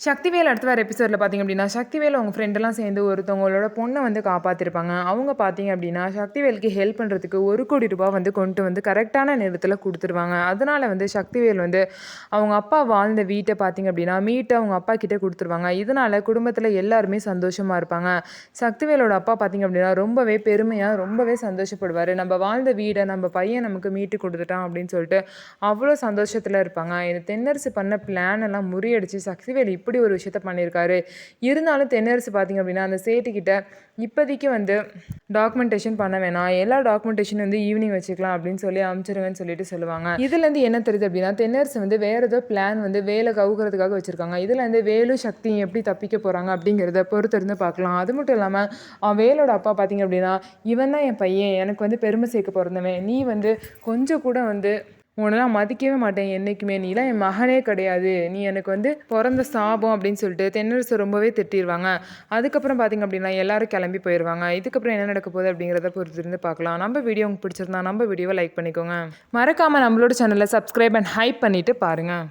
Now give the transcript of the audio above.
சக்திவேல் அடுத்து வர எபிசோடில் பார்த்திங்க அப்படின்னா சக்திவேல் அவங்க ஃப்ரெண்டெல்லாம் சேர்ந்து ஒருத்தவங்களோட பொண்ணை வந்து காப்பாற்றிருப்பாங்க. அவங்க பார்த்திங்க அப்படின்னா சக்திவேலுக்கு ஹெல்ப் பண்ணுறதுக்கு 1,00,00,000 வந்து கொண்டு வந்து கரெக்டான நேரத்தில் கொடுத்துருவாங்க. அதனால் வந்து சக்திவேல் வந்து அவங்க அப்பா வாழ்ந்த வீட்டை பார்த்திங்க அப்படின்னா மீட்டை அவங்க அப்பா கிட்டே கொடுத்துருவாங்க. இதனால் குடும்பத்தில் எல்லாருமே சந்தோஷமாக இருப்பாங்க. சக்திவேலோட அப்பா பார்த்திங்க அப்படின்னா ரொம்பவே பெருமையாக ரொம்பவே சந்தோஷப்படுவார். நம்ம வாழ்ந்த வீடை நம்ம பையன் நமக்கு மீட்டு கொடுத்துட்டான் அப்படின்னு சொல்லிட்டு அவ்வளோ சந்தோஷத்தில் இருப்பாங்க. இந்த தென்னரசு பண்ண பிளான் எல்லாம் முறியடிச்சு சக்திவேல் இப்படி ஒரு விஷயத்த பண்ணியிருக்காரு. இருந்தாலும் தென்னரசு பார்த்திங்க அப்படின்னா அந்த சேட்டுக்கிட்ட இப்போதைக்கு வந்து டாக்குமெண்டேஷன் பண்ண வேணாம், எல்லா டாக்குமெண்டேஷன் வந்து ஈவினிங் வச்சுக்கலாம் அப்படின்னு சொல்லி அனுப்பிச்சிருங்கன்னு சொல்லிட்டு சொல்லுவாங்க. இதுலேருந்து என்ன தெரியுது அப்படின்னா தென்னரசு வந்து வேறு ஏதோ பிளான் வந்து வேலை கவுக்கிறதுக்காக வச்சுருக்காங்க. இதுலேருந்து வேலும் சக்தியும் எப்படி தப்பிக்க போகிறாங்க அப்படிங்கிறத பொறுத்திருந்து பார்க்கலாம். அது மட்டும் இல்லாமல் வேலோட அப்பா பார்த்திங்க அப்படின்னா இவன் தான் என் பையன், எனக்கு வந்து பெருமை சேர்க்க பிறந்தவன், நீ வந்து கொஞ்சம் கூட வந்து உன்னெல்லாம் மதிக்கவே மாட்டேன் என்றைக்குமே, நீலாம் என் மகனே கிடையாது, நீ எனக்கு வந்து பிறந்த சாபம் அப்படின்னு சொல்லிட்டு தென்னரசு ரொம்பவே திட்டிடுவாங்க. அதுக்கப்புறம் பார்த்திங்க அப்படின்னா எல்லோரும் கிளம்பி போயிடுவாங்க. இதுக்கப்புறம் என்ன நடக்க போகுது அப்படிங்கிறத பொறுத்திருந்து பார்க்கலாம். நம்ம வீடியோ உங்களுக்கு பிடிச்சிருந்தா நம்ம வீடியோவை லைக் பண்ணிக்கோங்க. மறக்காமல் நம்மளோட சேனலை சப்ஸ்கிரைப் அண்ட் ஹைப் பண்ணிவிட்டு பாருங்கள்.